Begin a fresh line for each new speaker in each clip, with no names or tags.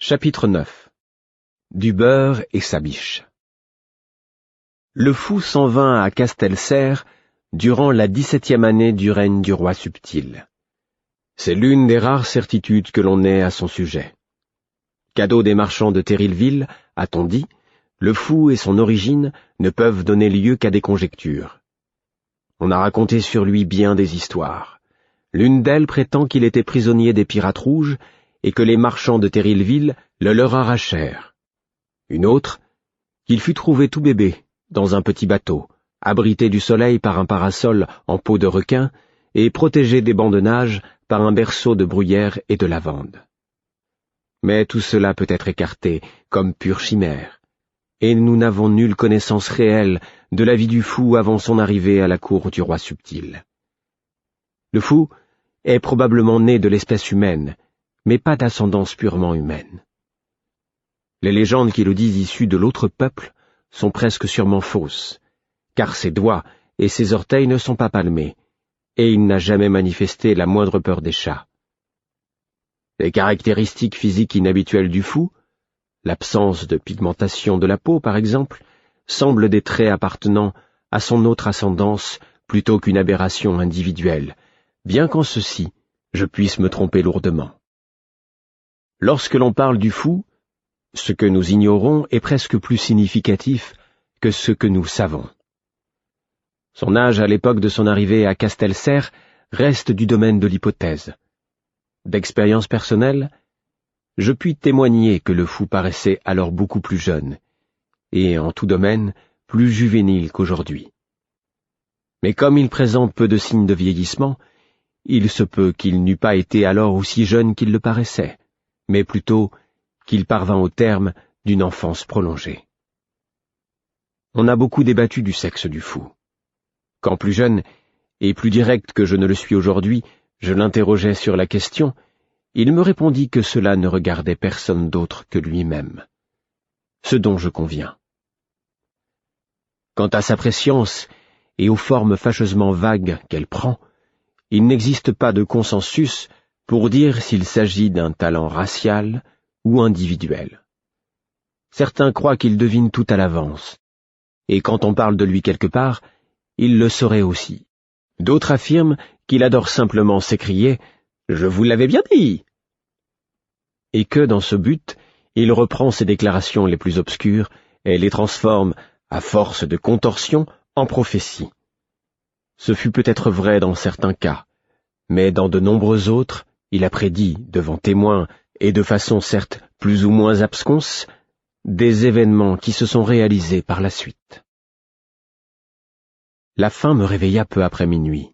Chapitre 9. Du beurre et sa biche. Le fou s'en vint à Castelserre durant la 17e année du règne du roi Subtil. C'est l'une des rares certitudes que l'on ait à son sujet. Cadeau des marchands de Thérilville, a-t-on dit, le fou et son origine ne peuvent donner lieu qu'à des conjectures. On a raconté sur lui bien des histoires. L'une d'elles prétend qu'il était prisonnier des pirates rouges et que les marchands de Thérilville le leur arrachèrent. Une autre, qu'il fut trouvé tout bébé, dans un petit bateau, abrité du soleil par un parasol en peau de requin et protégé des bancs de nage par un berceau de bruyère et de lavande. Mais tout cela peut être écarté comme pure chimère, et nous n'avons nulle connaissance réelle de la vie du fou avant son arrivée à la cour du roi Subtil. Le fou est probablement né de l'espèce humaine, mais pas d'ascendance purement humaine. Les légendes qui le disent issu de l'autre peuple sont presque sûrement fausses, car ses doigts et ses orteils ne sont pas palmés, et il n'a jamais manifesté la moindre peur des chats. Les caractéristiques physiques inhabituelles du fou, l'absence de pigmentation de la peau par exemple, semblent des traits appartenant à son autre ascendance plutôt qu'une aberration individuelle, bien qu'en ceci je puisse me tromper lourdement. Lorsque l'on parle du fou, ce que nous ignorons est presque plus significatif que ce que nous savons. Son âge à l'époque de son arrivée à Castelserre reste du domaine de l'hypothèse. D'expérience personnelle, je puis témoigner que le fou paraissait alors beaucoup plus jeune, et en tout domaine plus juvénile qu'aujourd'hui. Mais comme il présente peu de signes de vieillissement, il se peut qu'il n'eût pas été alors aussi jeune qu'il le paraissait, mais plutôt qu'il parvint au terme d'une enfance prolongée. On a beaucoup débattu du sexe du fou. Quand plus jeune, et plus direct que je ne le suis aujourd'hui, je l'interrogeais sur la question, il me répondit que cela ne regardait personne d'autre que lui-même. Ce dont je conviens. Quant à sa prescience et aux formes fâcheusement vagues qu'elle prend, il n'existe pas de consensus pour dire s'il s'agit d'un talent racial ou individuel. Certains croient qu'il devine tout à l'avance, et quand on parle de lui quelque part, il le saurait aussi. D'autres affirment qu'il adore simplement s'écrier « Je vous l'avais bien dit !» et que, dans ce but, il reprend ses déclarations les plus obscures et les transforme, à force de contorsion, en prophéties. Ce fut peut-être vrai dans certains cas, mais dans de nombreux autres, il a prédit, devant témoins, et de façon certes plus ou moins absconse, des événements qui se sont réalisés par la suite. La faim me réveilla peu après minuit.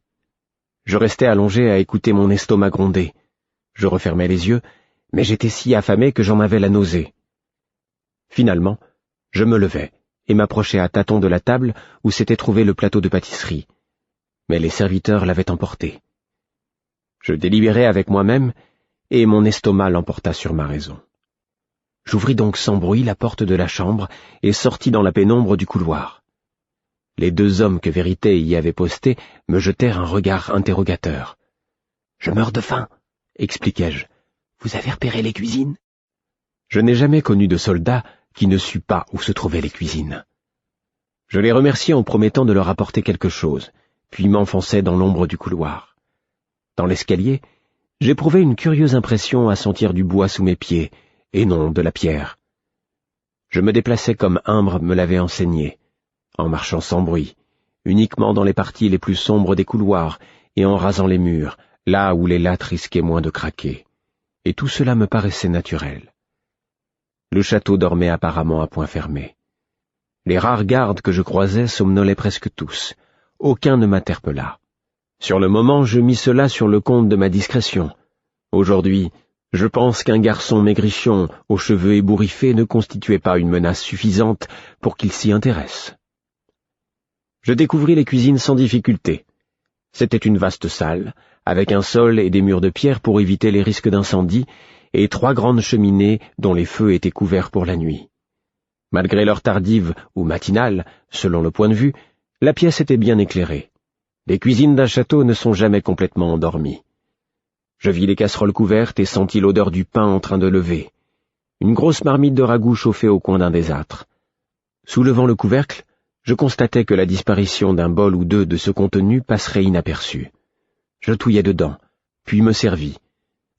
Je restais allongé à écouter mon estomac gronder. Je refermais les yeux, mais j'étais si affamé que j'en avais la nausée. Finalement, je me levai et m'approchai à tâtons de la table où s'était trouvé le plateau de pâtisserie. Mais les serviteurs l'avaient emporté. Je délibérai avec moi-même, et mon estomac l'emporta sur ma raison. J'ouvris donc sans bruit la porte de la chambre et sortis dans la pénombre du couloir. Les deux hommes que Vérité y avait postés me jetèrent un regard interrogateur. « Je meurs de faim, » expliquai-je. « Vous avez repéré les cuisines ?» Je n'ai jamais connu de soldat qui ne sût pas où se trouvaient les cuisines. Je les remerciai en promettant de leur apporter quelque chose, puis m'enfonçai dans l'ombre du couloir. Dans l'escalier, j'éprouvais une curieuse impression à sentir du bois sous mes pieds, et non de la pierre. Je me déplaçais comme Imbre me l'avait enseigné, en marchant sans bruit, uniquement dans les parties les plus sombres des couloirs, et en rasant les murs, là où les lattes risquaient moins de craquer. Et tout cela me paraissait naturel. Le château dormait apparemment à point fermé. Les rares gardes que je croisais somnolaient presque tous. Aucun ne m'interpella. Sur le moment, je mis cela sur le compte de ma discrétion. Aujourd'hui, je pense qu'un garçon maigrichon, aux cheveux ébouriffés, ne constituait pas une menace suffisante pour qu'il s'y intéresse. Je découvris les cuisines sans difficulté. C'était une vaste salle, avec un sol et des murs de pierre pour éviter les risques d'incendie, et 3 grandes cheminées dont les feux étaient couverts pour la nuit. Malgré l'heure tardive ou matinale, selon le point de vue, la pièce était bien éclairée. Les cuisines d'un château ne sont jamais complètement endormies. Je vis les casseroles couvertes et sentis l'odeur du pain en train de lever. une grosse marmite de ragoût chauffée au coin d'un des âtres. Soulevant le couvercle, je constatais que la disparition d'un bol ou deux de ce contenu passerait inaperçue. Je touillai dedans, puis me servis.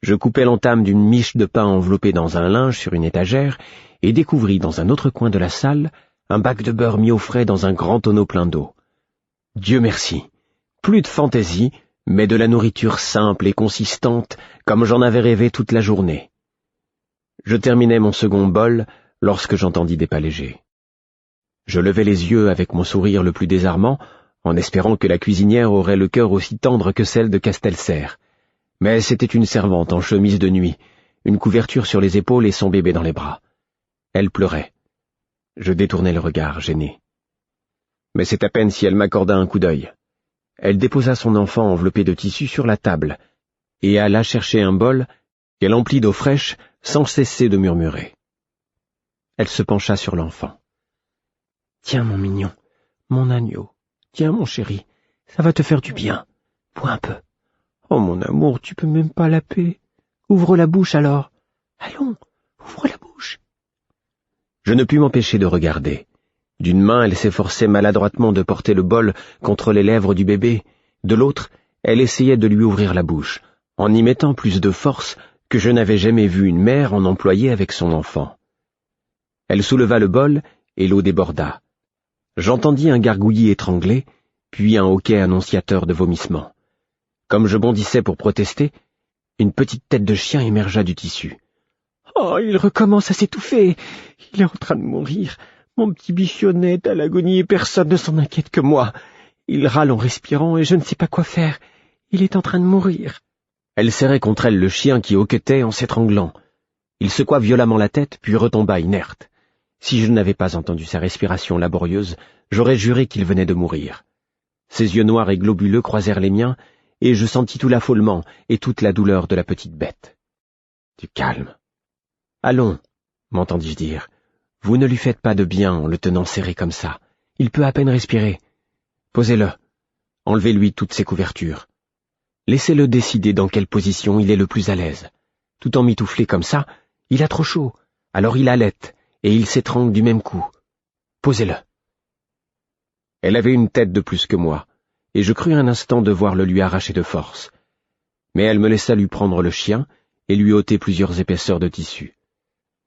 Je coupai l'entame d'une miche de pain enveloppée dans un linge sur une étagère et découvris dans un autre coin de la salle un bac de beurre mis au frais dans un grand tonneau plein d'eau. Dieu merci, plus de fantaisie, mais de la nourriture simple et consistante comme j'en avais rêvé toute la journée. Je terminais mon second bol lorsque j'entendis des pas légers. Je levai les yeux avec mon sourire le plus désarmant, en espérant que la cuisinière aurait le cœur aussi tendre que celle de Castelser. Mais c'était une servante en chemise de nuit, une couverture sur les épaules et son bébé dans les bras. Elle pleurait. Je détournai le regard, gêné. Mais c'est à peine si elle m'accorda un coup d'œil. Elle déposa son enfant enveloppé de tissu sur la table, et alla chercher un bol qu'elle emplit d'eau fraîche sans cesser de murmurer. Elle se pencha sur l'enfant. « Tiens, mon mignon, mon agneau, tiens, mon chéri, ça va te faire du bien. Bois un peu. Oh, mon amour, tu peux même pas laper. Ouvre la bouche alors. Allons, ouvre la bouche. » Je ne pus m'empêcher de regarder. D'une main, elle s'efforçait maladroitement de porter le bol contre les lèvres du bébé. De l'autre, elle essayait de lui ouvrir la bouche, en y mettant plus de force que je n'avais jamais vu une mère en employer avec son enfant. Elle souleva le bol et l'eau déborda. J'entendis un gargouillis étranglé, puis un hoquet annonciateur de vomissement. Comme je bondissais pour protester, une petite tête de chien émergea du tissu. « Oh, il recommence à s'étouffer. Il est en train de mourir. Mon petit bichonnet est à l'agonie et personne ne s'en inquiète que moi. Il râle en respirant et je ne sais pas quoi faire. Il est en train de mourir. » Elle serrait contre elle le chien qui hoquetait en s'étranglant. Il secoua violemment la tête, puis retomba inerte. Si je n'avais pas entendu sa respiration laborieuse, j'aurais juré qu'il venait de mourir. Ses yeux noirs et globuleux croisèrent les miens, et je sentis tout l'affolement et toute la douleur de la petite bête. « Du calme. »« Allons, » m'entendis-je dire, « vous ne lui faites pas de bien en le tenant serré comme ça. Il peut à peine respirer. Posez-le. Enlevez-lui toutes ses couvertures. Laissez-le décider dans quelle position il est le plus à l'aise. Tout emmitouflé comme ça, il a trop chaud, alors il halète, et il s'étrangle du même coup. Posez-le. » Elle avait une tête de plus que moi, et je crus un instant devoir le lui arracher de force. Mais elle me laissa lui prendre le chien et lui ôter plusieurs épaisseurs de tissu.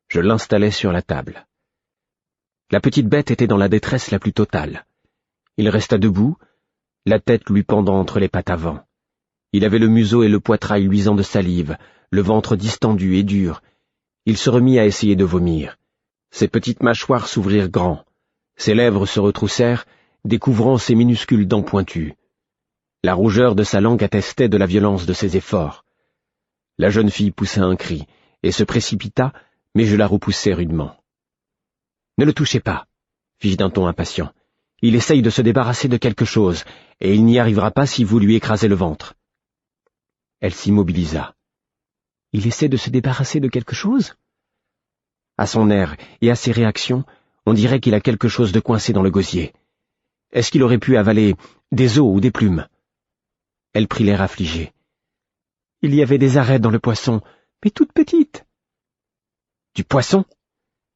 Je l'installai sur la table. La petite bête était dans la détresse la plus totale. Il resta debout, la tête lui pendant entre les pattes avant. Il avait le museau et le poitrail luisants de salive, le ventre distendu et dur. Il se remit à essayer de vomir. Ses petites mâchoires s'ouvrirent grand. Ses lèvres se retroussèrent, découvrant ses minuscules dents pointues. La rougeur de sa langue attestait de la violence de ses efforts. La jeune fille poussa un cri et se précipita, mais je la repoussai rudement. « Ne le touchez pas, » fis-je d'un ton impatient. « Il essaye de se débarrasser de quelque chose, et il n'y arrivera pas si vous lui écrasez le ventre. » Elle s'immobilisa. « Il essaie de se débarrasser de quelque chose ?» À son air et à ses réactions, on dirait qu'il a quelque chose de coincé dans le gosier. Est-ce qu'il aurait pu avaler des os ou des plumes? Elle prit l'air affligé. Il y avait des arêtes dans le poisson, mais toutes petites. Du poisson?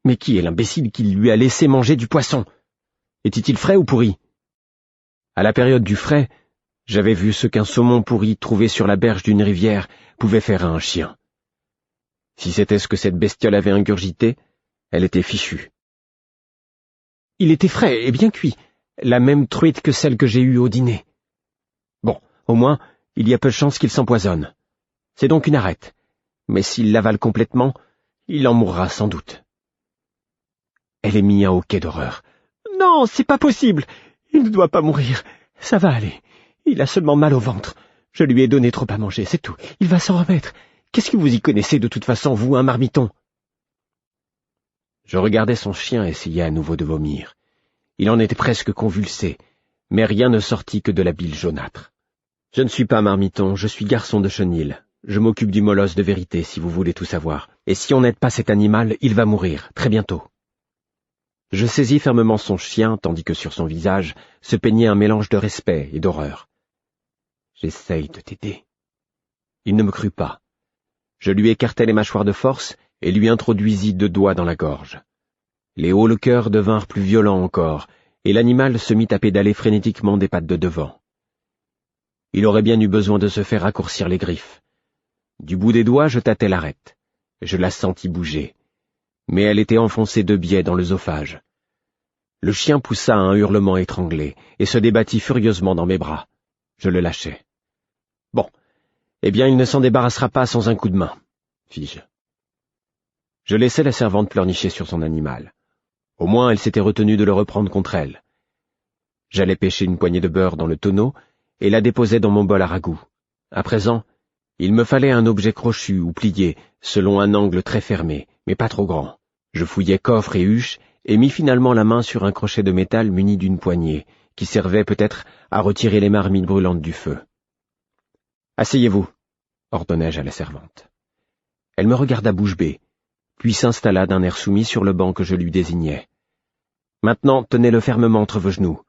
Mais qui est l'imbécile qui lui a laissé manger du poisson? Était-il frais ou pourri? À la période du frais, j'avais vu ce qu'un saumon pourri trouvé sur la berge d'une rivière pouvait faire à un chien. Si c'était ce que cette bestiole avait ingurgité, elle était fichue. Il était frais et bien cuit, la même truite que celle que j'ai eue au dîner. Bon, au moins, il y a peu de chance qu'il s'empoisonne. C'est donc une arête, mais s'il l'avale complètement, il en mourra sans doute. Elle émit un hoquet d'horreur. « Non, c'est pas possible. Il ne doit pas mourir. Ça va aller. Il a seulement mal au ventre. Je lui ai donné trop à manger, c'est tout. Il va s'en remettre. Qu'est-ce que vous y connaissez de toute façon, vous, un marmiton ?» Je regardais son chien essayer à nouveau de vomir. Il en était presque convulsé, mais rien ne sortit que de la bile jaunâtre. « Je ne suis pas marmiton, je suis garçon de chenil. Je m'occupe du molosse de vérité, si vous voulez tout savoir. Et si on n'aide pas cet animal, il va mourir, très bientôt. » Je saisis fermement son chien, tandis que sur son visage se peignait un mélange de respect et d'horreur. « J'essaye de t'aider. » Il ne me crut pas. Je lui écartai les mâchoires de force, et lui introduisit 2 doigts dans la gorge. Les hauts-le-cœur devinrent plus violents encore, et l'animal se mit à pédaler frénétiquement des pattes de devant. Il aurait bien eu besoin de se faire raccourcir les griffes. Du bout des doigts, je tâtai l'arête. Je la sentis bouger, mais elle était enfoncée de biais dans l'œsophage. Le chien poussa un hurlement étranglé et se débattit furieusement dans mes bras. Je le lâchai. « Bon, eh bien il ne s'en débarrassera pas sans un coup de main, » fis-je. Je laissai la servante pleurnicher sur son animal. Au moins elle s'était retenue de le reprendre contre elle. J'allais pêcher une poignée de beurre dans le tonneau et la déposai dans mon bol à ragoût. À présent, il me fallait un objet crochu ou plié, selon un angle très fermé, mais pas trop grand. Je fouillai coffre et huche et mis finalement la main sur un crochet de métal muni d'une poignée, qui servait peut-être à retirer les marmites brûlantes du feu. « Asseyez-vous » ordonnai-je à la servante. Elle me regarda bouche bée, puis s'installa d'un air soumis sur le banc que je lui désignai. « Maintenant, tenez-le fermement entre vos genoux,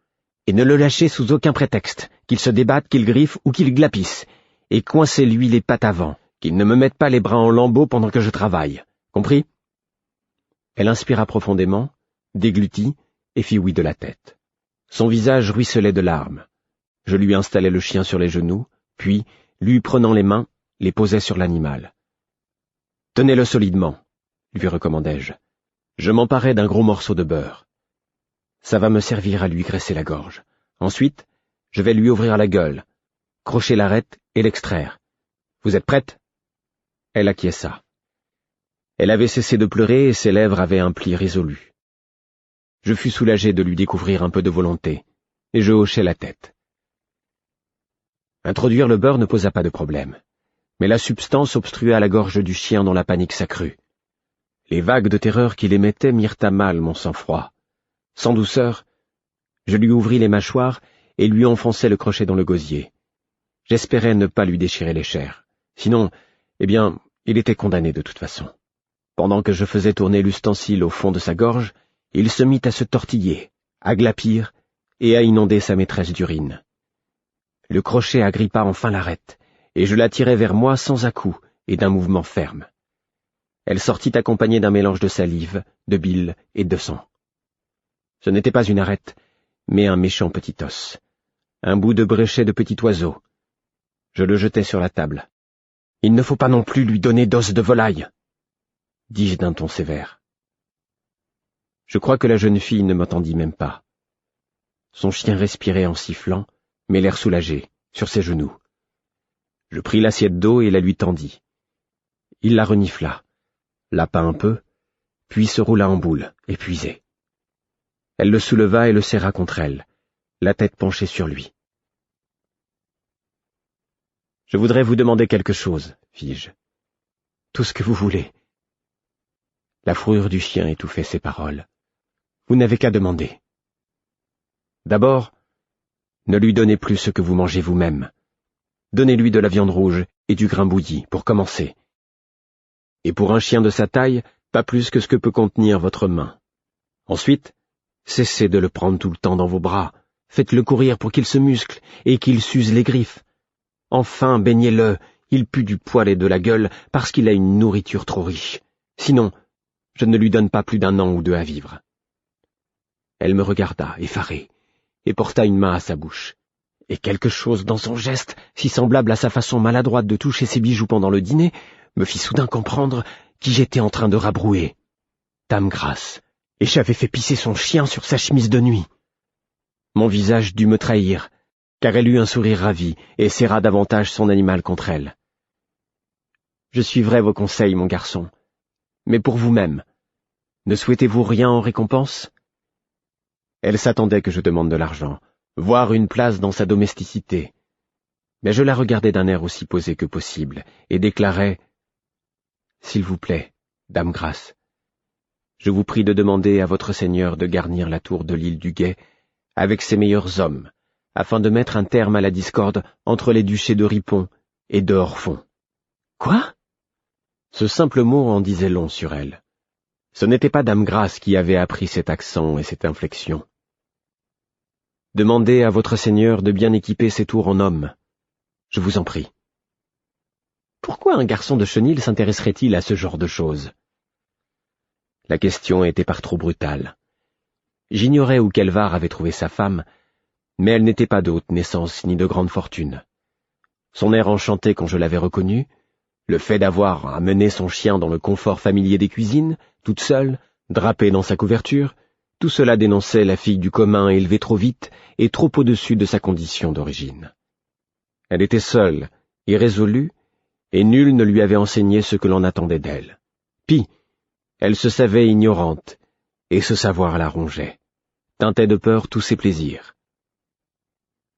et ne le lâchez sous aucun prétexte, qu'il se débatte, qu'il griffe ou qu'il glapisse, et coincez-lui les pattes avant, qu'il ne me mette pas les bras en lambeaux pendant que je travaille. Compris ?» Elle inspira profondément, déglutit et fit oui de la tête. Son visage ruisselait de larmes. Je lui installai le chien sur les genoux, puis, lui prenant les mains, les posai sur l'animal. « Tenez-le solidement, » lui recommandai-je. Je m'emparai d'un gros morceau de beurre. Ça va me servir à lui graisser la gorge. Ensuite, je vais lui ouvrir la gueule, crocher l'arête et l'extraire. Vous êtes prête ? Elle acquiesça. Elle avait cessé de pleurer et ses lèvres avaient un pli résolu. Je fus soulagé de lui découvrir un peu de volonté, et je hochai la tête. Introduire le beurre ne posa pas de problème, mais la substance obstrua la gorge du chien dont la panique s'accrut. Les vagues de terreur qu'il émettait mirent à mal mon sang-froid. Sans douceur, je lui ouvris les mâchoires et lui enfonçai le crochet dans le gosier. J'espérais ne pas lui déchirer les chairs. Sinon, il était condamné de toute façon. Pendant que je faisais tourner l'ustensile au fond de sa gorge, il se mit à se tortiller, à glapir et à inonder sa maîtresse d'urine. Le crochet agrippa enfin l'arête, et je la tirai vers moi sans à-coups et d'un mouvement ferme. Elle sortit accompagnée d'un mélange de salive, de bile et de sang. Ce n'était pas une arête, mais un méchant petit os, un bout de bréchet de petit oiseau. Je le jetai sur la table. « Il ne faut pas non plus lui donner d'os de volaille !» dis-je d'un ton sévère. Je crois que la jeune fille ne m'entendit même pas. Son chien respirait en sifflant, mais l'air soulagé, sur ses genoux. Je pris l'assiette d'eau et la lui tendis. Il la renifla, lapa un peu, puis se roula en boule, épuisé. Elle le souleva et le serra contre elle, la tête penchée sur lui. « Je voudrais vous demander quelque chose, fis-je. Tout ce que vous voulez. » La fourrure du chien étouffait ses paroles. Vous n'avez qu'à demander. D'abord, ne lui donnez plus ce que vous mangez vous-même. Donnez-lui de la viande rouge et du grain bouilli, pour commencer. Et pour un chien de sa taille, pas plus que ce que peut contenir votre main. Ensuite, cessez de le prendre tout le temps dans vos bras. Faites-le courir pour qu'il se muscle et qu'il s'use les griffes. Enfin, baignez-le, il pue du poil et de la gueule parce qu'il a une nourriture trop riche. Sinon, je ne lui donne pas plus d'1 an ou 2 à vivre. Elle me regarda, effarée, et porta une main à sa bouche. Et quelque chose dans son geste, si semblable à sa façon maladroite de toucher ses bijoux pendant le dîner, me fit soudain comprendre qui j'étais en train de rabrouer. Dame Grace, et j'avais fait pisser son chien sur sa chemise de nuit. Mon visage dut me trahir, car elle eut un sourire ravi et serra davantage son animal contre elle. Je suivrai vos conseils, mon garçon, mais pour vous-même. Ne souhaitez-vous rien en récompense ? Elle s'attendait que je demande de l'argent, voire une place dans sa domesticité. Mais je la regardai d'un air aussi posé que possible, et déclarai « S'il vous plaît, Dame Grace, je vous prie de demander à votre seigneur de garnir la tour de l'île du Guet avec ses meilleurs hommes, afin de mettre un terme à la discorde entre les duchés de Ripon et de Orfond. » Quoi ? Ce simple mot en disait long sur elle. Ce n'était pas Dame Grace qui avait appris cet accent et cette inflexion. Demandez à votre seigneur de bien équiper ses tours en hommes. Je vous en prie. Pourquoi un garçon de chenil s'intéresserait-il à ce genre de choses ? La question était par trop brutale. J'ignorais où Kelvar avait trouvé sa femme, mais elle n'était pas de haute naissance ni de grande fortune. Son air enchanté quand je l'avais reconnue, le fait d'avoir amené son chien dans le confort familier des cuisines, toute seule, drapée dans sa couverture, tout cela dénonçait la fille du commun élevée trop vite et trop au-dessus de sa condition d'origine. Elle était seule, irrésolue, et nul ne lui avait enseigné ce que l'on attendait d'elle. Pis, elle se savait ignorante, et ce savoir la rongeait, teintait de peur tous ses plaisirs.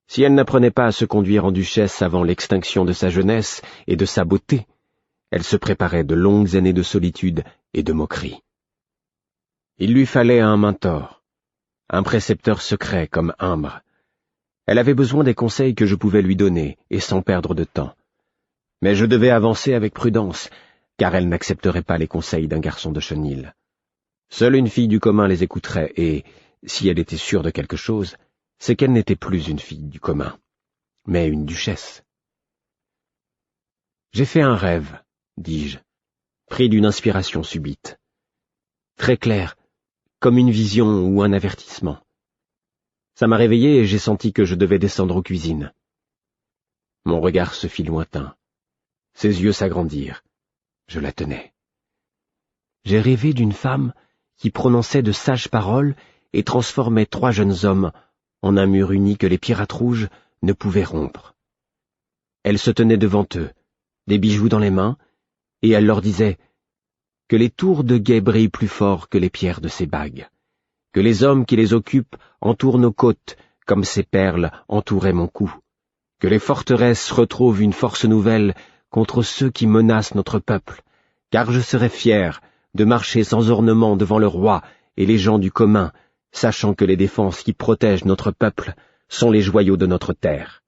Si elle n'apprenait pas à se conduire en duchesse avant l'extinction de sa jeunesse et de sa beauté, elle se préparait de longues années de solitude et de moquerie. Il lui fallait un mentor, un précepteur secret comme Imbre. Elle avait besoin des conseils que je pouvais lui donner, et sans perdre de temps. Mais je devais avancer avec prudence, car elle n'accepterait pas les conseils d'un garçon de chenil. Seule une fille du commun les écouterait, et, si elle était sûre de quelque chose, c'est qu'elle n'était plus une fille du commun, mais une duchesse. J'ai fait un rêve, dis-je, pris d'une inspiration subite. Très clair, comme une vision ou un avertissement. Ça m'a réveillé et j'ai senti que je devais descendre aux cuisines. Mon regard se fit lointain. Ses yeux s'agrandirent. Je la tenais. J'ai rêvé d'une femme qui prononçait de sages paroles et transformait 3 jeunes hommes en un mur uni que les pirates rouges ne pouvaient rompre. Elle se tenait devant eux, des bijoux dans les mains, et elle leur disait que les tours de guet brillent plus fort que les pierres de ces bagues, que les hommes qui les occupent entourent nos côtes comme ces perles entouraient mon cou, que les forteresses retrouvent une force nouvelle contre ceux qui menacent notre peuple, car je serais fier de marcher sans ornement devant le roi et les gens du commun, sachant que les défenses qui protègent notre peuple sont les joyaux de notre terre.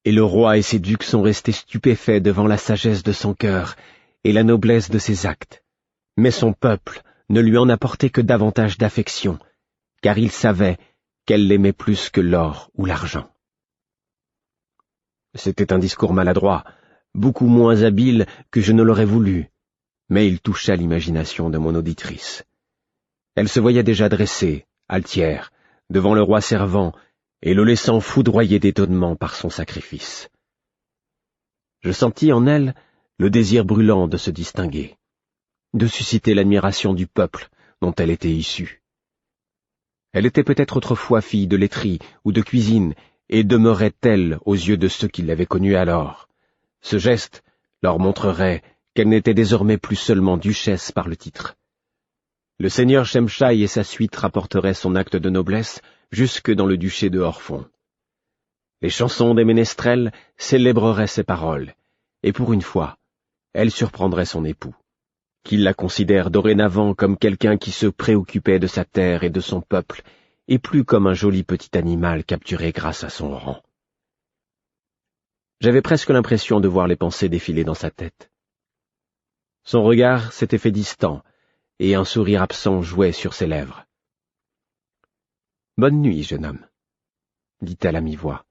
Et le roi et ses ducs sont restés stupéfaits devant la sagesse de son cœur et la noblesse de ses actes. Mais son peuple ne lui en apportait que davantage d'affection, car il savait qu'elle l'aimait plus que l'or ou l'argent. C'était un discours maladroit, beaucoup moins habile que je ne l'aurais voulu, mais il toucha l'imagination de mon auditrice. Elle se voyait déjà dressée, altière, devant le roi servant, et le laissant foudroyer d'étonnement par son sacrifice. Je sentis en elle le désir brûlant de se distinguer, de susciter l'admiration du peuple dont elle était issue. Elle était peut-être autrefois fille de laiterie ou de cuisine, et demeurait telle aux yeux de ceux qui l'avaient connue alors. Ce geste leur montrerait qu'elle n'était désormais plus seulement duchesse par le titre. Le seigneur Shemshai et sa suite rapporteraient son acte de noblesse jusque dans le duché de Orphon. Les chansons des ménestrels célébreraient ses paroles, et pour une fois, elle surprendrait son époux, qu'il la considère dorénavant comme quelqu'un qui se préoccupait de sa terre et de son peuple, et plus comme un joli petit animal capturé grâce à son rang. J'avais presque l'impression de voir les pensées défiler dans sa tête. Son regard s'était fait distant, et un sourire absent jouait sur ses lèvres. « Bonne nuit, jeune homme, » dit-elle à mi-voix,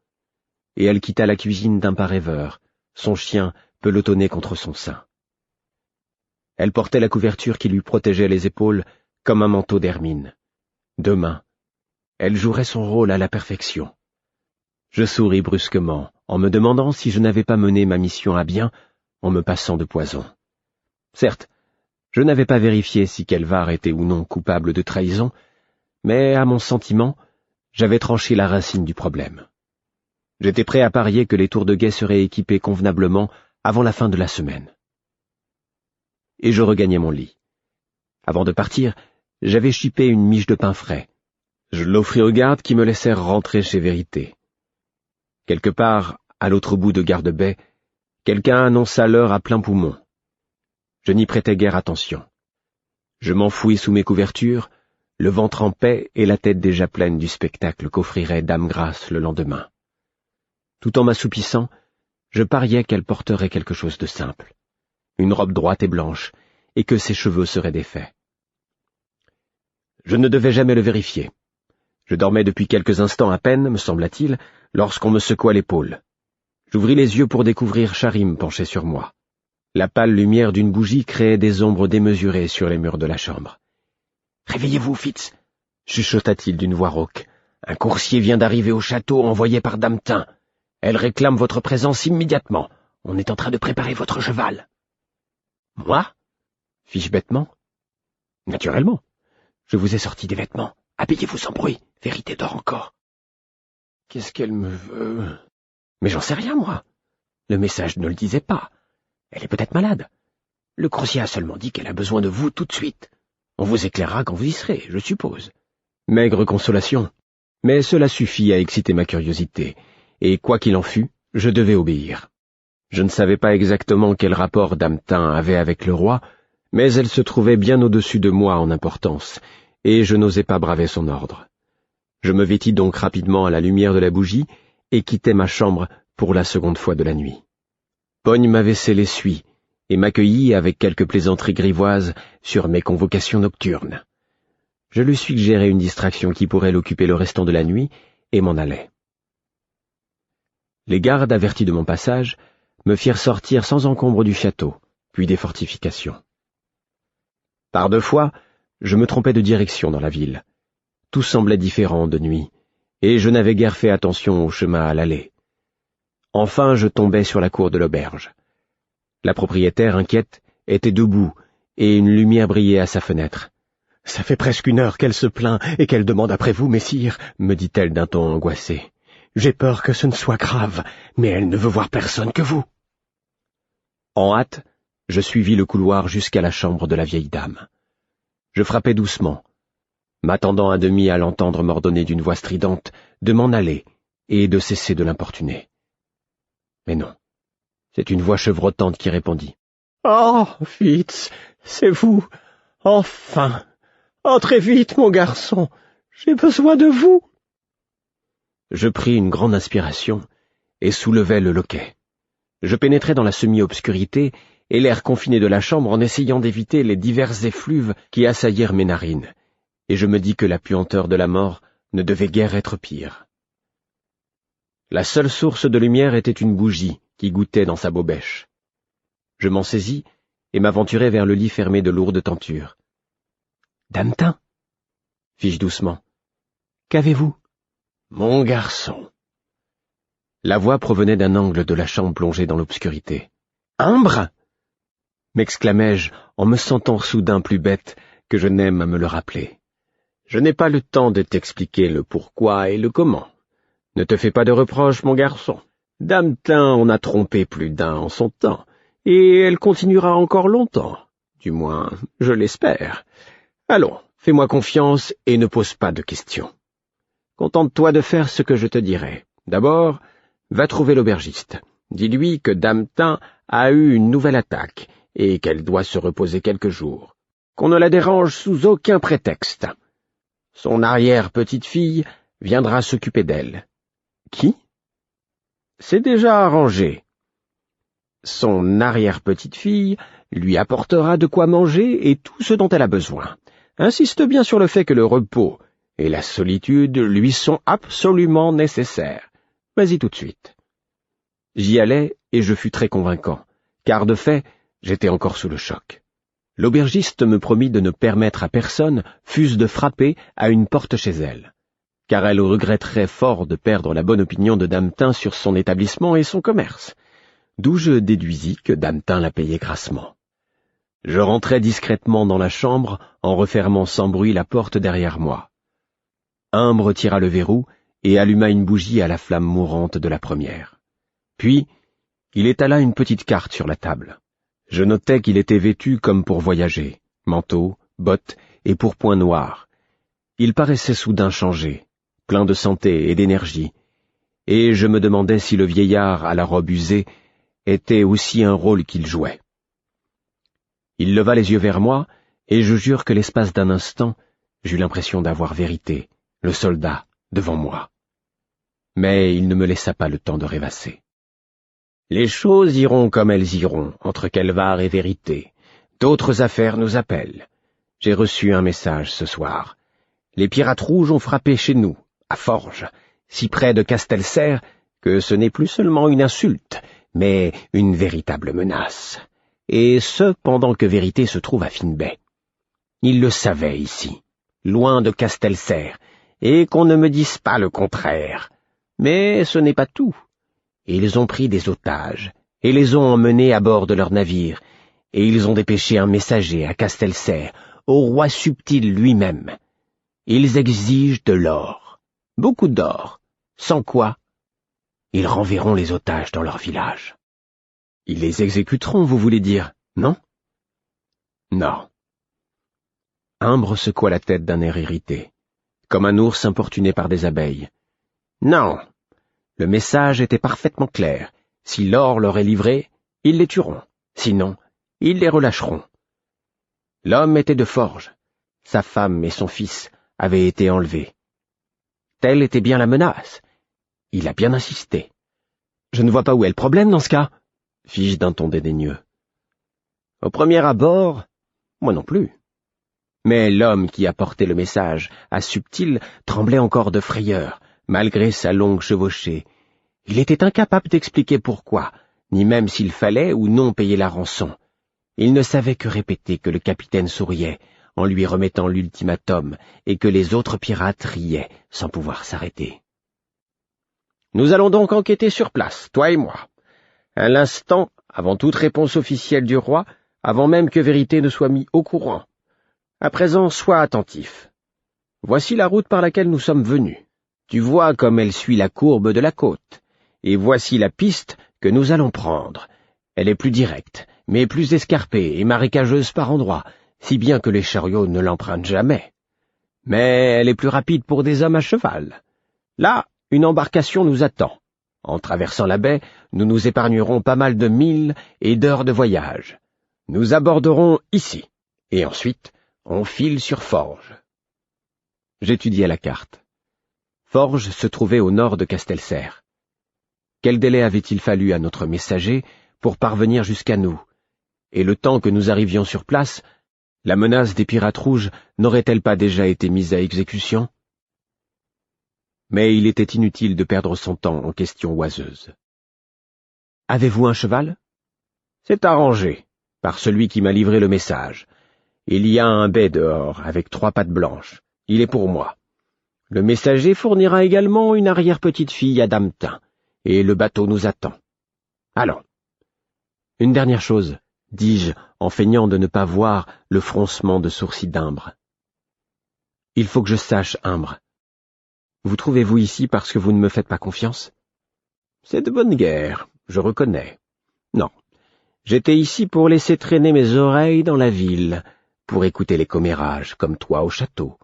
et elle quitta la cuisine d'un pas rêveur, son chien pelotonné contre son sein. Elle portait la couverture qui lui protégeait les épaules comme un manteau d'hermine. Demain, elle jouerait son rôle à la perfection. Je souris brusquement, en me demandant si je n'avais pas mené ma mission à bien en me passant de poison. Certes, je n'avais pas vérifié si Kelvar était ou non coupable de trahison, mais, à mon sentiment, j'avais tranché la racine du problème. J'étais prêt à parier que les tours de guet seraient équipés convenablement avant la fin de la semaine. Et je regagnai mon lit. Avant de partir, j'avais chipé une miche de pain frais. Je l'offris aux gardes qui me laissèrent rentrer chez Vérité. Quelque part, à l'autre bout de Garde-Baie, quelqu'un annonça l'heure à plein poumon. Je n'y prêtais guère attention. Je m'enfouis sous mes couvertures, le ventre en paix et la tête déjà pleine du spectacle qu'offrirait Dame Grâce le lendemain. Tout en m'assoupissant, je pariais qu'elle porterait quelque chose de simple, une robe droite et blanche, et que ses cheveux seraient défaits. Je ne devais jamais le vérifier. Je dormais depuis quelques instants à peine, me sembla-t-il, lorsqu'on me secoua l'épaule. J'ouvris les yeux pour découvrir Charim penché sur moi. La pâle lumière d'une bougie créait des ombres démesurées sur les murs de la chambre. Réveillez-vous, Fitz, chuchota-t-il d'une voix rauque. Un coursier vient d'arriver au château envoyé par Dame Tin. Elle réclame votre présence immédiatement. On est en train de préparer votre cheval. Moi? Fis-je bêtement. Naturellement. Je vous ai sorti des vêtements. Habillez-vous sans bruit. Vérité dort encore. Qu'est-ce qu'elle me veut? Mais j'en sais rien, moi. Le message ne le disait pas. Elle est peut-être malade. Le coursier a seulement dit qu'elle a besoin de vous tout de suite. On vous éclairera quand vous y serez, je suppose. Maigre consolation. Mais cela suffit à exciter ma curiosité, et quoi qu'il en fût, je devais obéir. Je ne savais pas exactement quel rapport Dame Tin avait avec le roi, mais elle se trouvait bien au-dessus de moi en importance, et je n'osais pas braver son ordre. Je me vêtis donc rapidement à la lumière de la bougie, et quittai ma chambre pour la seconde fois de la nuit. Pogne m'avait scellé l'essuie, et m'accueillit avec quelques plaisanteries grivoises sur mes convocations nocturnes. Je lui suggérai une distraction qui pourrait l'occuper le restant de la nuit, et m'en allai. Les gardes, avertis de mon passage, me firent sortir sans encombre du château, puis des fortifications. Par deux fois, je me trompais de direction dans la ville. Tout semblait différent de nuit, et je n'avais guère fait attention au chemin à l'aller. Enfin, je tombai sur la cour de l'auberge. La propriétaire, inquiète, était debout, et une lumière brillait à sa fenêtre. « Ça fait presque 1 heure qu'elle se plaint et qu'elle demande après vous, messire, » me dit-elle d'un ton angoissé. « J'ai peur que ce ne soit grave, mais elle ne veut voir personne que vous. » En hâte, je suivis le couloir jusqu'à la chambre de la vieille dame. Je frappai doucement, m'attendant à demi à l'entendre m'ordonner d'une voix stridente de m'en aller et de cesser de l'importuner. Mais non, c'est une voix chevrotante qui répondit. « Oh, Fitz, c'est vous, enfin! Entrez vite, mon garçon, j'ai besoin de vous !» Je pris une grande inspiration et soulevai le loquet. Je pénétrai dans la semi-obscurité et l'air confiné de la chambre en essayant d'éviter les diverses effluves qui assaillirent mes narines, et je me dis que la puanteur de la mort ne devait guère être pire. La seule source de lumière était une bougie qui goûtait dans sa bobèche. Je m'en saisis et m'aventurai vers le lit fermé de lourdes tentures. « Dame Tin » fis-je doucement. « Qu'avez-vous » ? « Mon garçon !» La voix provenait d'un angle de la chambre plongée dans l'obscurité. « Imbre » m'exclamai-je en me sentant soudain plus bête que je n'aime à me le rappeler. « Je n'ai pas le temps de t'expliquer le pourquoi et le comment. Ne te fais pas de reproches, mon garçon. Dame Tin en a trompé plus d'un en son temps, et elle continuera encore longtemps. Du moins, je l'espère. Allons, fais-moi confiance et ne pose pas de questions. Contente-toi de faire ce que je te dirai. D'abord, va trouver l'aubergiste. Dis-lui que Dame Tin a eu une nouvelle attaque et qu'elle doit se reposer quelques jours. Qu'on ne la dérange sous aucun prétexte. Son arrière-petite-fille viendra s'occuper d'elle. Qui? C'est déjà arrangé. Son arrière-petite-fille lui apportera de quoi manger et tout ce dont elle a besoin. Insiste bien sur le fait que le repos et la solitude lui sont absolument nécessaires. Vas-y tout de suite. J'y allai et je fus très convaincant, car de fait, j'étais encore sous le choc. L'aubergiste me promit de ne permettre à personne, fût-ce de frapper à une porte chez elle, car elle regretterait fort de perdre la bonne opinion de Dame Tin sur son établissement et son commerce, d'où je déduisis que Dame Tin la payait grassement. Je rentrai discrètement dans la chambre en refermant sans bruit la porte derrière moi. Imbre tira le verrou et alluma une bougie à la flamme mourante de la première. Puis, il étala une petite carte sur la table. Je notai qu'il était vêtu comme pour voyager, manteau, bottes et pourpoint noir. Il paraissait soudain changé, plein de santé et d'énergie, et je me demandais si le vieillard à la robe usée était aussi un rôle qu'il jouait. Il leva les yeux vers moi, et je jure que l'espace d'un instant, j'eus l'impression d'avoir Vérité, le soldat, devant moi. Mais il ne me laissa pas le temps de rêvasser. Les choses iront comme elles iront, entre Kelvar et Vérité. D'autres affaires nous appellent. J'ai reçu un message ce soir. Les pirates rouges ont frappé chez nous, à Forges, si près de Castelserre, que ce n'est plus seulement une insulte, mais une véritable menace. Et ce, pendant que Vérité se trouve à Finbay. Ils le savaient ici. loin de Castelserre, et qu'on ne me dise pas le contraire. Mais ce n'est pas tout. Ils ont pris des otages, et les ont emmenés à bord de leur navire, et ils ont dépêché un messager à Castelserre, au roi Subtil lui-même. Ils exigent de l'or, beaucoup d'or, sans quoi ils renverront les otages dans leur village. Ils les exécuteront, vous voulez dire, non? Non. Imbre secoua la tête d'un air irrité, comme un ours importuné par des abeilles. Non. Le message était parfaitement clair. Si l'or leur est livré, ils les tueront. Sinon, ils les relâcheront. L'homme était de Forges. Sa femme et son fils avaient été enlevés. Telle était bien la menace. Il a bien insisté. Je ne vois pas où est le problème dans ce cas, fis-je d'un ton dédaigneux. Au premier abord, moi non plus. Mais l'homme qui a porté le message à Subtil tremblait encore de frayeur, malgré sa longue chevauchée. Il était incapable d'expliquer pourquoi, ni même s'il fallait ou non payer la rançon. Il ne savait que répéter que le capitaine souriait en lui remettant l'ultimatum et que les autres pirates riaient sans pouvoir s'arrêter. Nous allons donc enquêter sur place, toi et moi. À l'instant, avant toute réponse officielle du roi, avant même que Vérité ne soit mis au courant. À présent, sois attentif. Voici la route par laquelle nous sommes venus. Tu vois comme elle suit la courbe de la côte. Et voici la piste que nous allons prendre. Elle est plus directe, mais plus escarpée et marécageuse par endroits, si bien que les chariots ne l'empruntent jamais. Mais elle est plus rapide pour des hommes à cheval. Là, une embarcation nous attend. En traversant la baie, nous nous épargnerons pas mal de milles et d'heures de voyage. Nous aborderons ici, et ensuite, on file sur Forges. J'étudiai la carte. Forges se trouvait au nord de Castelserre. Quel délai avait-il fallu à notre messager pour parvenir jusqu'à nous? Et le temps que nous arrivions sur place, la menace des pirates rouges n'aurait-elle pas déjà été mise à exécution? Mais il était inutile de perdre son temps en questions oiseuses. « Avez-vous un cheval ?»« C'est arrangé, par celui qui m'a livré le message. Il y a un bai dehors, avec 3 pattes blanches. Il est pour moi. Le messager fournira également une arrière-petite-fille à dametin, et le bateau nous attend. Allons. Une dernière chose, dis-je, en feignant de ne pas voir le froncement de sourcils d'Imbre. Il faut que je sache, Imbre. Vous trouvez-vous ici parce que vous ne me faites pas confiance? C'est de bonne guerre, je reconnais. Non, j'étais ici pour laisser traîner mes oreilles dans la ville, pour écouter les commérages, comme toi au château.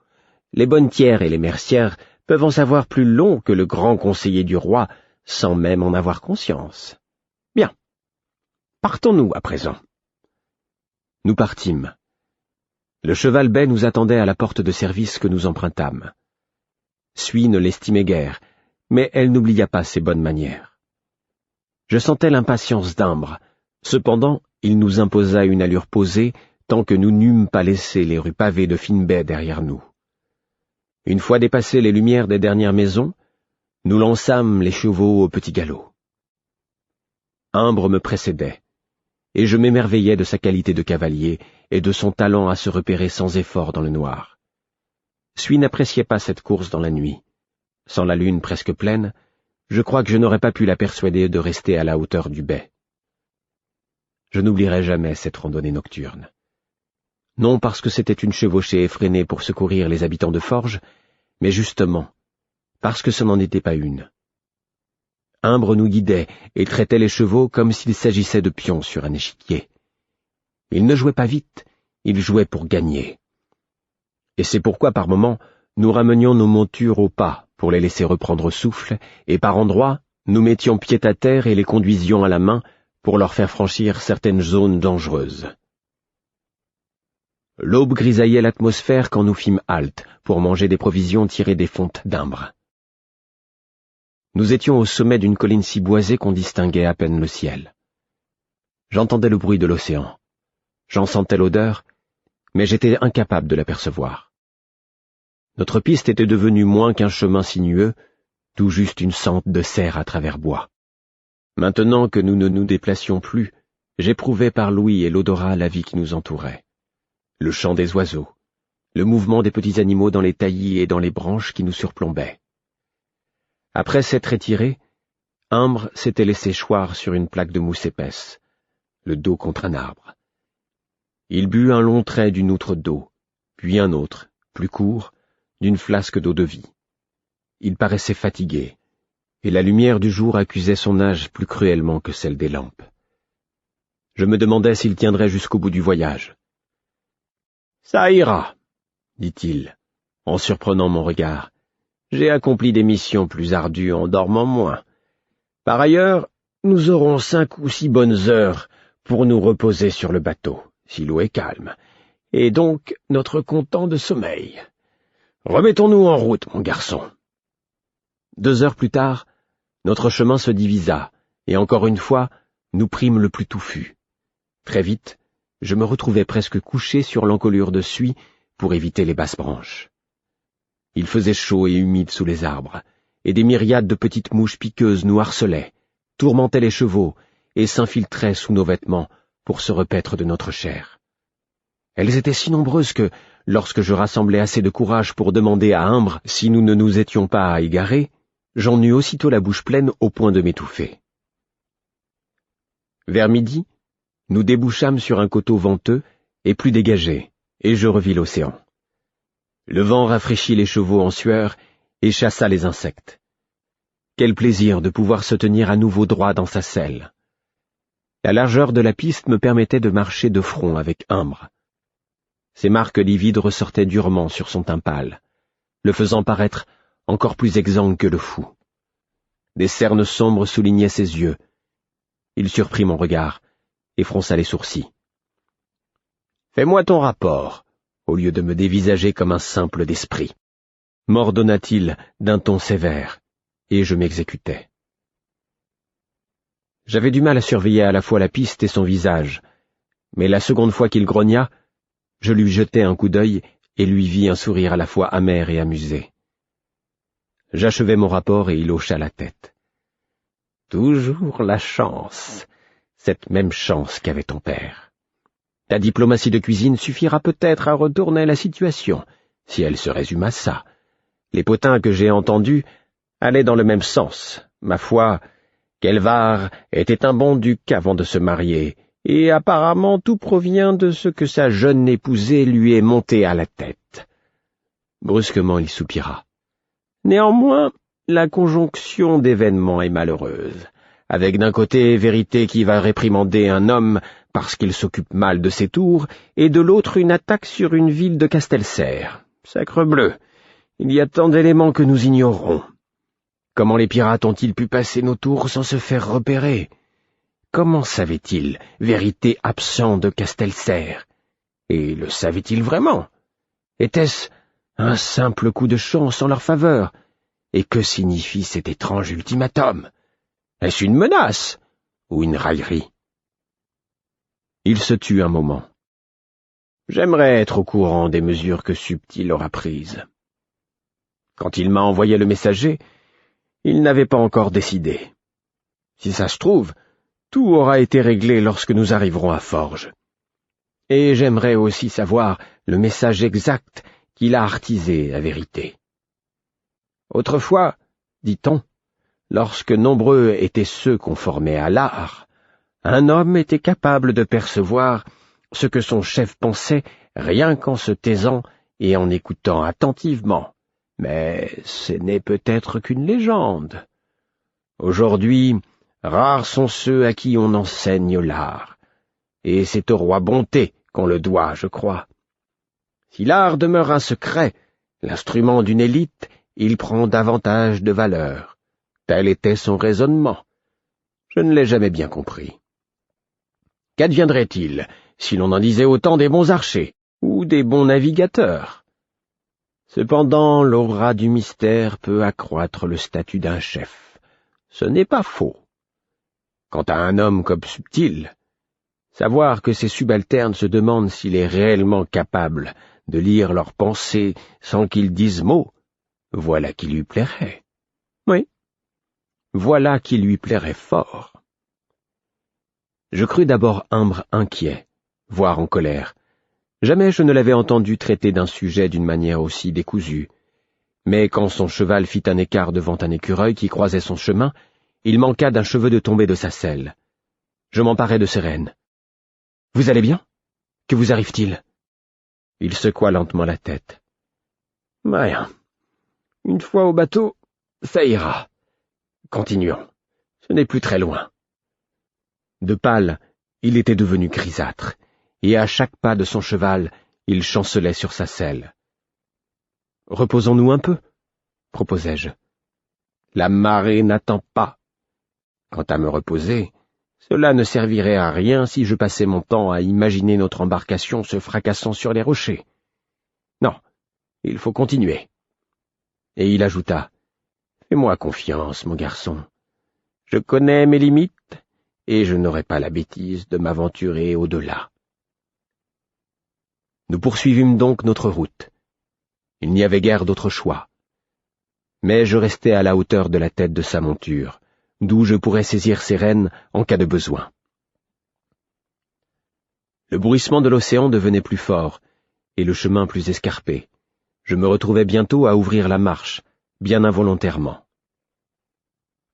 Les bonnetières et les mercières peuvent en savoir plus long que le grand conseiller du roi, sans même en avoir conscience. Bien. Partons-nous à présent. Nous partîmes. Le cheval bai nous attendait à la porte de service que nous empruntâmes. Suis ne l'estimait guère, mais elle n'oublia pas ses bonnes manières. Je sentais l'impatience d'Imbre. Cependant, il nous imposa une allure posée tant que nous n'eûmes pas laissé les rues pavées de fine baie derrière nous. Une fois dépassées les lumières des dernières maisons, nous lançâmes les chevaux au petit galop. Imbre me précédait, et je m'émerveillais de sa qualité de cavalier et de son talent à se repérer sans effort dans le noir. Suis n'appréciait pas cette course dans la nuit. Sans la lune presque pleine, je crois que je n'aurais pas pu la persuader de rester à la hauteur du bai. Je n'oublierai jamais cette randonnée nocturne. Non parce que c'était une chevauchée effrénée pour secourir les habitants de Forges, mais justement, parce que ce n'en était pas une. Imbre nous guidait et traitait les chevaux comme s'il s'agissait de pions sur un échiquier. Il ne jouait pas vite, il jouait pour gagner. Et c'est pourquoi par moments, nous ramenions nos montures au pas pour les laisser reprendre souffle, et par endroits, nous mettions pied à terre et les conduisions à la main pour leur faire franchir certaines zones dangereuses. L'aube grisaillait l'atmosphère quand nous fîmes halte pour manger des provisions tirées des fontes d'Imbre. Nous étions au sommet d'une colline si boisée qu'on distinguait à peine le ciel. J'entendais le bruit de l'océan. J'en sentais l'odeur, mais j'étais incapable de l'apercevoir. Notre piste était devenue moins qu'un chemin sinueux, tout juste une sente de serre à travers bois. Maintenant que nous ne nous déplacions plus, j'éprouvais par l'ouïe et l'odorat la vie qui nous entourait. Le chant des oiseaux, le mouvement des petits animaux dans les taillis et dans les branches qui nous surplombaient. Après s'être étiré, Humbre s'était laissé choir sur une plaque de mousse épaisse, le dos contre un arbre. Il but un long trait d'une outre d'eau, puis un autre, plus court, d'une flasque d'eau-de-vie. Il paraissait fatigué, et la lumière du jour accusait son âge plus cruellement que celle des lampes. Je me demandais s'il tiendrait jusqu'au bout du voyage. « Ça ira, » dit-il, en surprenant mon regard. « J'ai accompli des missions plus ardues en dormant moins. Par ailleurs, nous aurons 5 ou 6 bonnes heures pour nous reposer sur le bateau, si l'eau est calme, et donc notre comptant de sommeil. Remettons-nous en route, mon garçon. » 2 heures plus tard, notre chemin se divisa, et encore une fois, nous prîmes le plus touffu. Très vite, je me retrouvais presque couché sur l'encolure de suie pour éviter les basses branches. Il faisait chaud et humide sous les arbres, et des myriades de petites mouches piqueuses nous harcelaient, tourmentaient les chevaux et s'infiltraient sous nos vêtements pour se repaître de notre chair. Elles étaient si nombreuses que, lorsque je rassemblais assez de courage pour demander à Humbre si nous ne nous étions pas égarés, j'en eus aussitôt la bouche pleine au point de m'étouffer. Vers midi, nous débouchâmes sur un coteau venteux et plus dégagé, et je revis l'océan. Le vent rafraîchit les chevaux en sueur et chassa les insectes. Quel plaisir de pouvoir se tenir à nouveau droit dans sa selle. La largeur de la piste me permettait de marcher de front avec Humbre. Ses marques livides ressortaient durement sur son teint pâle, le faisant paraître encore plus exsangue que le fou. Des cernes sombres soulignaient ses yeux. Il surprit mon regard et fronça les sourcils. « Fais-moi ton rapport, au lieu de me dévisager comme un simple d'esprit, » m'ordonna-t-il d'un ton sévère, et je m'exécutai. J'avais du mal à surveiller à la fois la piste et son visage, mais la seconde fois qu'il grogna, je lui jetai un coup d'œil et lui vis un sourire à la fois amer et amusé. J'achevai mon rapport et il hocha la tête. « Toujours la chance, cette même chance qu'avait ton père. Ta diplomatie de cuisine suffira peut-être à retourner la situation, si elle se résume à ça. Les potins que j'ai entendus allaient dans le même sens. Ma foi, qu'Elvar était un bon duc avant de se marier, et apparemment tout provient de ce que sa jeune épousée lui est montée à la tête. » Brusquement il soupira. « Néanmoins, la conjonction d'événements est malheureuse, avec d'un côté vérité qui va réprimander un homme parce qu'il s'occupe mal de ses tours, et de l'autre une attaque sur une ville de Castelser. Sacrebleu, il y a tant d'éléments que nous ignorons. Comment les pirates ont-ils pu passer nos tours sans se faire repérer? Comment savaient-ils, vérité absent de Castelser? Et le savaient-ils vraiment? Était-ce un simple coup de chance en leur faveur? Et que signifie cet étrange ultimatum? Est-ce une menace ou une raillerie? Il se tut un moment. J'aimerais être au courant des mesures que Subtil aura prises. Quand il m'a envoyé le messager, il n'avait pas encore décidé. Si ça se trouve, tout aura été réglé lorsque nous arriverons à Forges. Et j'aimerais aussi savoir le message exact qu'il a artisé à vérité. Autrefois, dit-on, lorsque nombreux étaient ceux qu'on formait à l'art, un homme était capable de percevoir ce que son chef pensait rien qu'en se taisant et en écoutant attentivement. Mais ce n'est peut-être qu'une légende. Aujourd'hui, rares sont ceux à qui on enseigne l'art, et c'est au roi Bonté qu'on le doit, je crois. Si l'art demeure un secret, l'instrument d'une élite, il prend davantage de valeur. Tel était son raisonnement. Je ne l'ai jamais bien compris. Qu'adviendrait-il si l'on en disait autant des bons archers ou des bons navigateurs? Cependant, l'aura du mystère peut accroître le statut d'un chef. Ce n'est pas faux. Quant à un homme comme Subtil, savoir que ses subalternes se demandent s'il est réellement capable de lire leurs pensées sans qu'ils disent mot, voilà qui lui plairait. Oui, voilà qui lui plairait fort. Je crus d'abord Humbre inquiet, voire en colère, Jamais je ne l'avais entendu traiter d'un sujet d'une manière aussi décousue. Mais quand son cheval fit un écart devant un écureuil qui croisait son chemin, il manqua d'un cheveu de tomber de sa selle. Je m'emparai de ses rênes. « Vous allez bien? Que vous arrive-t-il » Il secoua lentement la tête. « Rien. Une fois au bateau, ça ira. Continuons. Ce n'est plus très loin. » De pâle, il était devenu grisâtre, et à chaque pas de son cheval, il chancelait sur sa selle. « Reposons-nous un peu, » proposai-je. « La marée n'attend pas. Quant à me reposer, cela ne servirait à rien si je passais mon temps à imaginer notre embarcation se fracassant sur les rochers. Non, il faut continuer. » Et il ajouta, « Fais-moi confiance, mon garçon. Je connais mes limites, et je n'aurai pas la bêtise de m'aventurer au-delà. » Nous poursuivîmes donc notre route. Il n'y avait guère d'autre choix. Mais je restai à la hauteur de la tête de sa monture, d'où je pourrais saisir ses rênes en cas de besoin. Le bruissement de l'océan devenait plus fort, et le chemin plus escarpé. Je me retrouvais bientôt à ouvrir la marche, bien involontairement.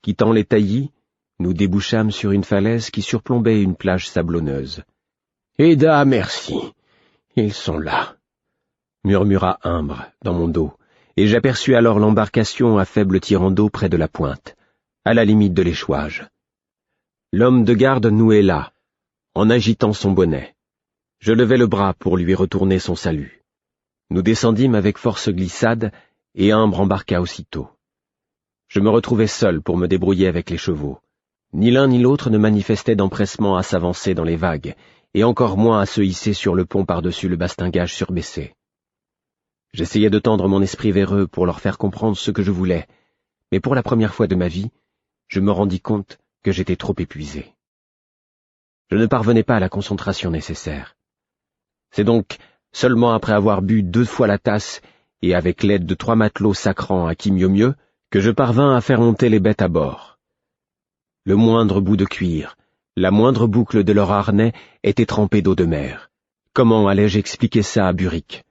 Quittant les taillis, nous débouchâmes sur une falaise qui surplombait une plage sablonneuse. « Eda, merci, ils sont là », murmura Imbre dans mon dos, et j'aperçus alors l'embarcation à faible tirant d'eau près de la pointe, à la limite de l'échouage. L'homme de garde nouait là, en agitant son bonnet. Je levai le bras pour lui retourner son salut. Nous descendîmes avec force glissade, et Imbre embarqua aussitôt. Je me retrouvai seul pour me débrouiller avec les chevaux. Ni l'un ni l'autre ne manifestait d'empressement à s'avancer dans les vagues, et encore moins à se hisser sur le pont par-dessus le bastingage surbaissé. J'essayais de tendre mon esprit vers eux pour leur faire comprendre ce que je voulais, mais pour la première fois de ma vie, je me rendis compte que j'étais trop épuisé. Je ne parvenais pas à la concentration nécessaire. C'est donc seulement après avoir bu 2 fois la tasse et avec l'aide de 3 matelots sacrants à qui mieux que je parvins à faire monter les bêtes à bord. Le moindre bout de cuir, la moindre boucle de leur harnais était trempée d'eau de mer. Comment allais-je expliquer ça à Burick?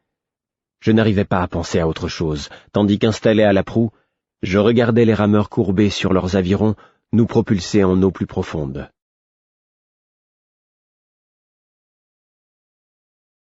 Je n'arrivais pas à penser à autre chose, tandis qu'installé à la proue, je regardais les rameurs courbés sur leurs avirons nous propulser en eau plus profonde.